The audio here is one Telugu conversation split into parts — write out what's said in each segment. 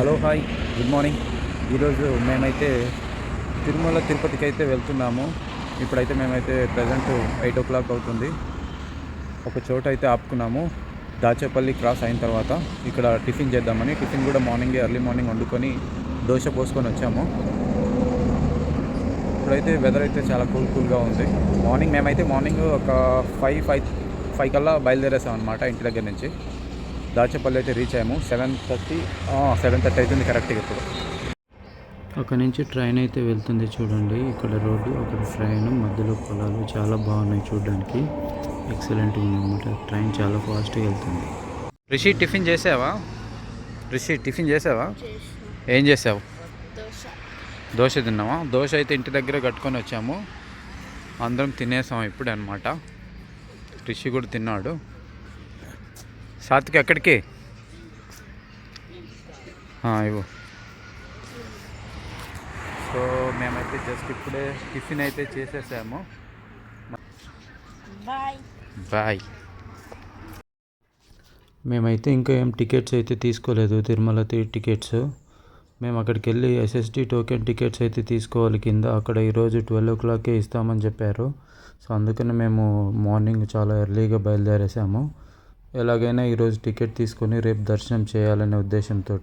Hello hi good morning. ఈరోజు మేమైతే తిరుమల తిరుపతికి అయితే వెళ్తున్నాము. ఇప్పుడైతే మేమైతే ప్రజెంట్ 8 o'clock అవుతుంది. ఒక చోట అయితే ఆపుకున్నాము. దాచేపల్లి క్రాస్ అయిన తర్వాత ఇక్కడ టిఫిన్ చేద్దామని. టిఫిన్ కూడా ఎర్లీ మార్నింగ్ వండుకొని దోశ పోసుకొని వచ్చాము. ఇప్పుడైతే వెదర్ అయితే చాలా కూల్గా ఉంది. మార్నింగ్ ఒక 5 కల్లా బయలుదేరేసాం అనమాట ఇంటి దగ్గర నుంచి. దాచేపల్లి అయితే రీచ్ అయ్యాము. 7:30 అవుతుంది కరెక్ట్గా. ఇప్పుడు అక్కడ నుంచి ట్రైన్ అయితే వెళ్తుంది చూడండి. ఇక్కడ రోడ్డు, అక్కడ ట్రైన్, మధ్యలో పొలాలు చాలా బాగున్నాయి చూడడానికి. ఎక్సలెంట్ ఉంది అనమాట. ట్రైన్ చాలా ఫాస్ట్గా వెళ్తుంది. రిషి టిఫిన్ చేసావా? ఏం చేసావు? దోశ తిన్నావా? దోశ అయితే ఇంటి దగ్గర కట్టుకొని వచ్చాము. అందరం తినేసాం ఇప్పుడే అనమాట. రిషి కూడా తిన్నాడు. సాత్విక్ ఎక్కడికి? ఇవ్వు. సో మేమైతే జస్ట్ ఇప్పుడే టిఫిన్ అయితే చేసేసాము. బాయ్. మేమైతే ఇంకా ఏం టికెట్స్ అయితే తీసుకోలేదు, తిరుమల టికెట్స్. మేము అక్కడికి వెళ్ళి ఎస్ఎస్డి టోకెన్ టికెట్స్ అయితే తీసుకోవాలి కింద. అక్కడ ఈరోజు 12 o'clock ఇస్తామని చెప్పారు. సో అందుకని మేము మార్నింగ్ చాలా ఎర్లీగా బయలుదేరేసాము. ఎలాగైనా ఈరోజు టికెట్ తీసుకొని రేపు దర్శనం చేయాలనే ఉద్దేశంతో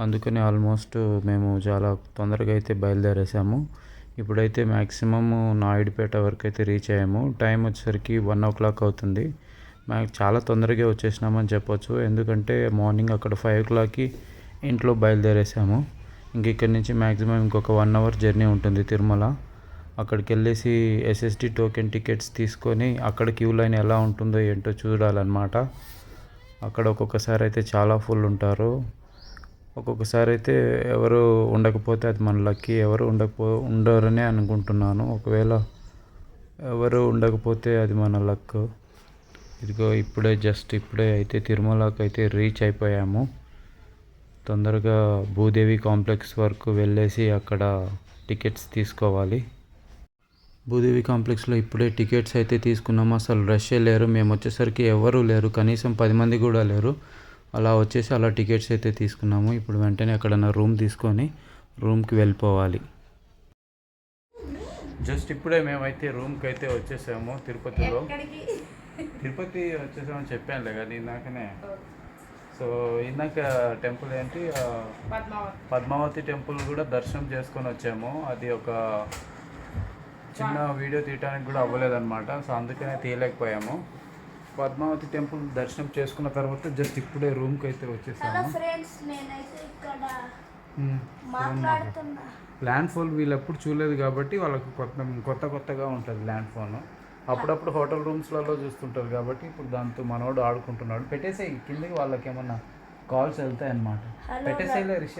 అందుకని ఆల్మోస్ట్ మేము చాలా తొందరగా అయితే బయలుదేరేసాము. ఇప్పుడైతే మ్యాక్సిమమ్ నాయుడుపేట వరకు అయితే రీచ్ అయ్యాము. టైం వచ్చేసరికి 1 o'clock అవుతుంది. చాలా తొందరగా వచ్చేసినామని చెప్పొచ్చు. ఎందుకంటే మార్నింగ్ అక్కడ 5 o'clockకి ఇంట్లో బయలుదేరేసాము. ఇక్కడి నుంచి మ్యాక్సిమం ఇంకొక 1 hour జర్నీ ఉంటుంది తిరుమల. అక్కడికి వెళ్ళేసి ఎస్ఎస్డి టోకెన్ టికెట్స్ తీసుకొని అక్కడ క్యూ లైన్ ఎలా ఉంటుందో ఏంటో చూడాలన్నమాట. అక్కడ ఒక్కొక్కసారి అయితే చాలా ఫుల్ ఉంటారు. ఒక్కొక్కసారి అయితే ఎవరు ఉండకపోతే అది మన లక్కీ. ఎవరు ఉండరనే అనుకుంటున్నాను. ఒకవేళ ఎవరు ఉండకపోతే అది మన లక్. ఇదిగో ఇప్పుడే అయితే తిరుమలకి అయితే రీచ్ అయిపోయాము. తొందరగా భూదేవి కాంప్లెక్స్ వరకు వెళ్ళేసి అక్కడ టికెట్స్ తీసుకోవాలి. భూదేవి కాంప్లెక్స్లో ఇప్పుడే టికెట్స్ అయితే తీసుకున్నాము. అసలు రషే లేరు. మేము వచ్చేసరికి ఎవరూ లేరు, కనీసం 10 మంది కూడా లేరు. అలా వచ్చేసి అలా టికెట్స్ అయితే తీసుకున్నాము. ఇప్పుడు వెంటనే అక్కడ రూమ్ తీసుకొని రూమ్కి వెళ్ళిపోవాలి. జస్ట్ ఇప్పుడే మేమైతే రూమ్కి అయితే వచ్చేసాము. తిరుపతి వచ్చేసామని చెప్పానులే కానీ ఇందాకనే. సో ఇందాక టెంపుల్ ఏంటి, పద్మావతి టెంపుల్ కూడా దర్శనం చేసుకొని వచ్చాము. అది ఒక చిన్న వీడియో తీయడానికి కూడా అవ్వలేదన్నమాట. సో అందుకనే తీయలేకపోయాము. పద్మావతి టెంపుల్ దర్శనం చేసుకున్న తర్వాత జస్ట్ ఇప్పుడే రూమ్కి అయితే వచ్చేసాము. ల్యాండ్ ఫోన్ వీళ్ళు ఎప్పుడు చూడలేదు కాబట్టి వాళ్ళకు కొత్తగా ఉంటుంది ల్యాండ్ ఫోన్. అప్పుడప్పుడు హోటల్ రూమ్స్లలో చూస్తుంటారు కాబట్టి ఇప్పుడు దాంతో మనోడు ఆడుకుంటున్నాడు. పెట్టేసాయి కిందకి, వాళ్ళకి ఏమన్నా కాల్స్ వెళ్తాయి అన్నమాట. పెట్టేసేలే రిషి.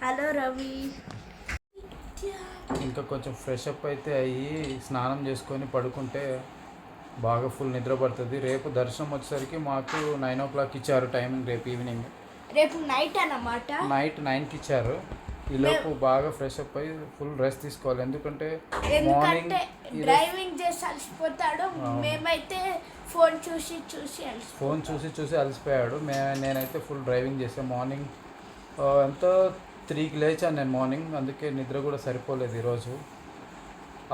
హలో రవి. ఇంకా కొంచెం ఫ్రెష్ అప్ అయితే అయ్యి స్నానం చేసుకొని పడుకుంటే బాగా ఫుల్ నిద్ర పడుతుంది. రేపు దర్శనం వచ్చేసరికి మాకు 9 o'clock ఇచ్చారు టైమింగ్. రేపు నైట్ అన్నమాట. నైట్ 9కి ఇచ్చారు. ఈలోపు బాగా ఫ్రెష్ అప్ అయ్యి ఫుల్ రెస్ట్ తీసుకోవాలి. ఎందుకంటే మార్నింగ్ డ్రైవింగ్ చేసి అలసిపోతాడు. మేమైతే ఫోన్ చూసి అలసిపోయాడు. నేనైతే ఫుల్ డ్రైవింగ్ చేసాను. మార్నింగ్ ఎంతో 3కి లేచాను నేను మార్నింగ్. అందుకే నిద్ర కూడా సరిపోలేదు ఈరోజు.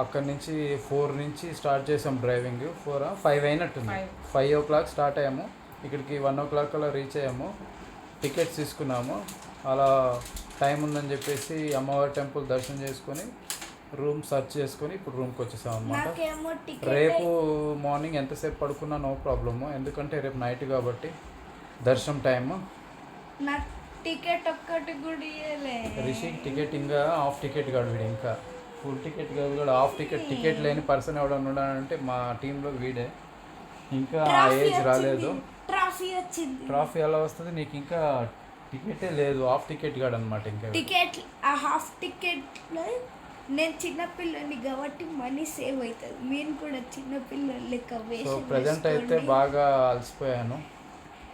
అక్కడి నుంచి 4 నుంచి స్టార్ట్ చేసాం డ్రైవింగ్. 5 అయినట్టుంది. 5 o'clock స్టార్ట్ అయ్యాము. ఇక్కడికి 1 o'clock అలా రీచ్ అయ్యాము. టికెట్స్ తీసుకున్నాము. అలా టైం ఉందని చెప్పేసి అమ్మవారి టెంపుల్ దర్శనం చేసుకొని రూమ్ సర్చ్ చేసుకొని ఇప్పుడు రూమ్కి వచ్చేసాం అనమాట. రేపు మార్నింగ్ ఎంతసేపు పడుకున్నా నో ప్రాబ్లము. ఎందుకంటే రేపు నైట్ కాబట్టి దర్శనం టైము. టికెట్ ఒక్కటి కూడా రిషి టికెట్ ఇంకా హాఫ్ టికెట్ కాదు, వీడు ఇంకా ఫుల్ టికెట్ కాదు కూడా హాఫ్ టికెట్ లేని పర్సన్ ఎవడన్నా ఉన్నాడంటే మా టీంలో వీడే. ఇంకా ఆ ఏజ్ రాలేదు. ట్రాఫీ ఎలా వస్తుంది నీకు? ఇంకా టికెటే లేదు, హాఫ్ టికెట్ కాదు అనమాట. ఇంకా టికెట్ ఆ హాఫ్ టికెట్లో నేను చిన్నపిల్లని కాబట్టి మనీ సేవ్ అవుతుంది. మీరు కూడా చిన్నపిల్లలు లెక్క. సో ప్రజెంట్ అయితే బాగా అలసిపోయాను.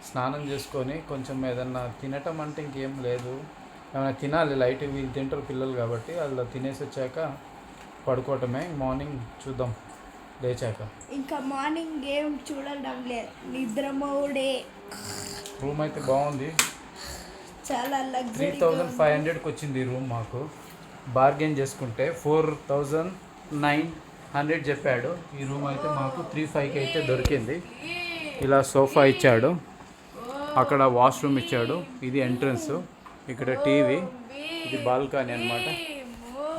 స్నానం చేసుకొని కొంచెం ఏదన్నా తినటం అంటే ఇంకేం లేదు, ఏమైనా తినాలి లైట్. వీళ్ళు తింటారు పిల్లలు కాబట్టి అలా తినేసి వచ్చాక పడుకోవటమే. మార్నింగ్ చూద్దాం లేచాక. ఇంకా మార్నింగ్ ఏం చూడడం లేదు, నిద్రమోడే. రూమ్ అయితే బాగుంది. చాలా లగ్జరీ. 3500కి వచ్చింది ఈ రూమ్ మాకు. బార్గెన్ చేసుకుంటే 4900 చెప్పాడు. ఈ రూమ్ అయితే మాకు 35కి అయితే దొరికింది. ఇలా సోఫా ఇచ్చాడు, అక్కడ వాష్రూమ్ ఇచ్చాడు, ఇది ఎంట్రన్స్, ఇక్కడ టీవీ, ఇది బాల్కనీ అనమాట.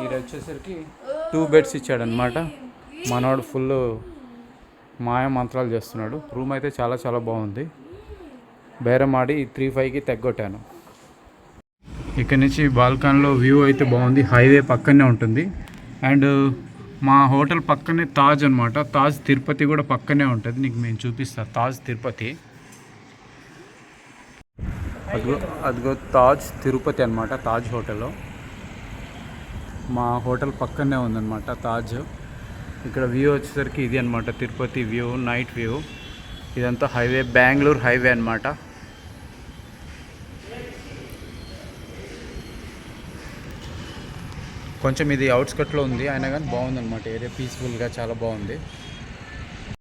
ఇది వచ్చేసరికి 2 బెడ్స్ ఇచ్చాడు అనమాట. మనవాడు ఫుల్ మాయ మంత్రాలు చేస్తున్నాడు. రూమ్ అయితే చాలా చాలా బాగుంది. బేరం ఆడి 35కి తెగ్గొట్టాను. ఇక్కడ నుంచి బాల్కనీలో వ్యూ అయితే బాగుంది. హైవే పక్కనే ఉంటుంది. అండ్ మా హోటల్ పక్కనే తాజ్ అనమాట. తాజ్ తిరుపతి కూడా పక్కనే ఉంటుంది. నీకు మేము చూపిస్తాను తాజ్ తిరుపతి. అదిగో తాజ్ తిరుపతి అనమాట. తాజ్ హోటల్లో మా హోటల్ పక్కనే ఉందన్నమాట తాజ్. ఇక్కడ వ్యూ వచ్చేసరికి ఇది అనమాట తిరుపతి వ్యూ, నైట్ వ్యూ. ఇదంతా హైవే, బెంగళూరు హైవే అనమాట. కొంచెం ఇది అవుట్స్కట్లో ఉంది, అయినా కానీ బాగుందన్నమాట. ఏరియా పీస్ఫుల్గా చాలా బాగుంది.